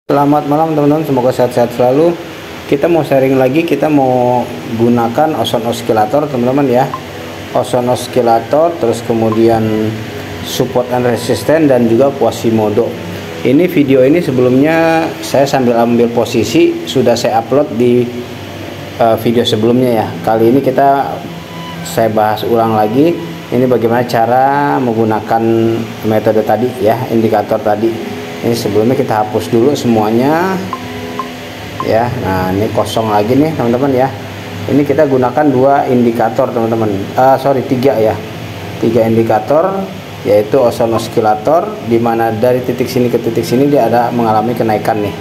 Selamat malam teman-teman, semoga sehat-sehat selalu. Kita mau sharing lagi, kita mau gunakan ozone oscillator teman-teman ya. Ozone oscillator, terus kemudian support and resistance, dan juga Quasimodo. Ini video ini sebelumnya saya sambil ambil posisi, sudah saya upload di video sebelumnya ya. Kali ini saya bahas ulang lagi. Ini bagaimana cara menggunakan metode tadi ya, indikator tadi. Ini sebelumnya kita hapus dulu semuanya ya. Nah, ini kosong lagi nih teman-teman ya. Ini kita gunakan dua indikator teman-teman, tiga ya, tiga indikator, yaitu ozone oscillator, dimana dari titik sini ke titik sini dia ada mengalami kenaikan nih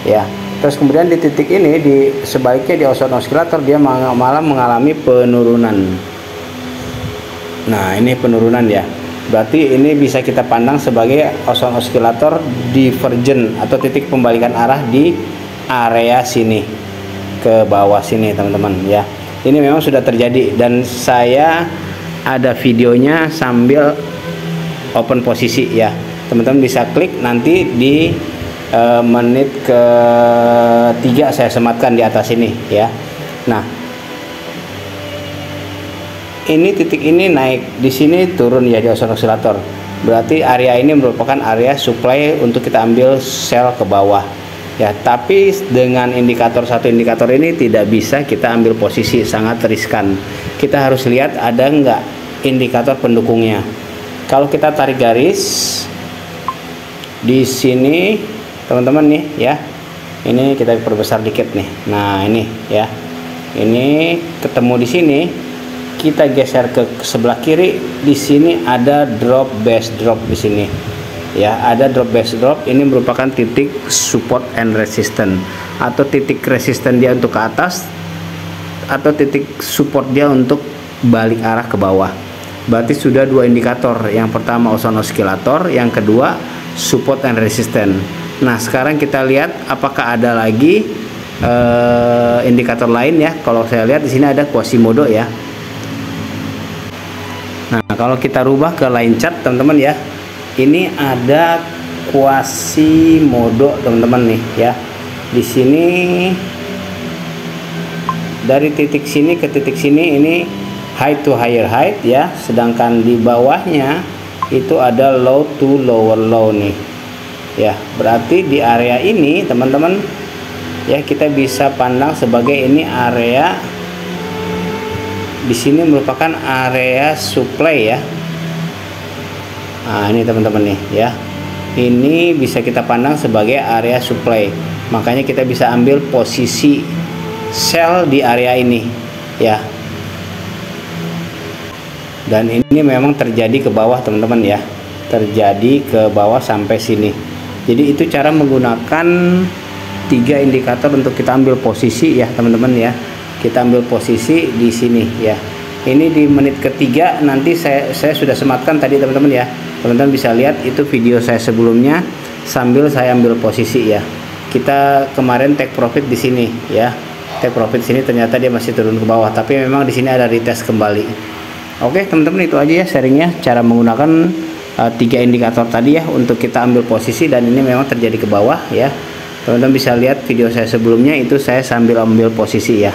ya. Terus kemudian di titik ini, sebaliknya di ozone oscillator dia malah mengalami penurunan. Nah, ini penurunan ya. Berarti ini bisa kita pandang sebagai ozone oscillator divergent atau titik pembalikan arah di area sini ke bawah sini teman-teman ya. Ini memang sudah terjadi dan saya ada videonya sambil open posisi ya. Teman-teman bisa klik nanti di menit ke-3 saya sematkan di atas ini ya. Nah, ini titik ini naik, di sini turun ya di ozone oscillator. Berarti area ini merupakan area supply untuk kita ambil sel ke bawah ya. Tapi dengan satu indikator ini tidak bisa kita ambil posisi, sangat riskan. Kita harus lihat ada nggak indikator pendukungnya. Kalau kita tarik garis di sini teman-teman nih ya, ini kita perbesar dikit nih. Nah, ini ya, ini ketemu di sini. Kita geser ke sebelah kiri, di sini ada drop base drop di sini ya, ada drop base drop. Ini merupakan titik support and resistance, atau titik resisten dia untuk ke atas, atau titik support dia untuk balik arah ke bawah. Berarti sudah dua indikator, yang pertama ozone oscillator, yang kedua support and resistance. Nah, sekarang kita lihat apakah ada lagi indikator lain ya. Kalau saya lihat di sini ada Quasimodo ya. Nah, kalau kita rubah ke line chart teman-teman ya, ini ada Quasimodo teman-teman nih ya. Di sini dari titik sini ke titik sini ini high to higher height ya, sedangkan di bawahnya itu ada low to lower low nih ya. Berarti di area ini teman-teman ya, kita bisa pandang sebagai ini area, di sini merupakan area supply ya. Nah, ini teman-teman nih ya, ini bisa kita pandang sebagai area supply. Makanya kita bisa ambil posisi sel di area ini ya. Dan ini memang terjadi ke bawah teman-teman ya, terjadi ke bawah sampai sini. Jadi itu cara menggunakan tiga indikator untuk kita ambil posisi ya teman-teman ya. Kita ambil posisi di sini ya. Ini di menit ke-3 nanti saya sudah sematkan tadi teman-teman ya. Teman-teman bisa lihat itu video saya sebelumnya sambil saya ambil posisi ya. Kita kemarin take profit di sini ya. Take profit sini ternyata dia masih turun ke bawah, tapi memang di sini ada retest kembali. Oke teman-teman, itu aja ya sharingnya cara menggunakan tiga indikator tadi ya untuk kita ambil posisi, dan ini memang terjadi ke bawah ya. Teman-teman bisa lihat video saya sebelumnya, itu saya sambil ambil posisi ya.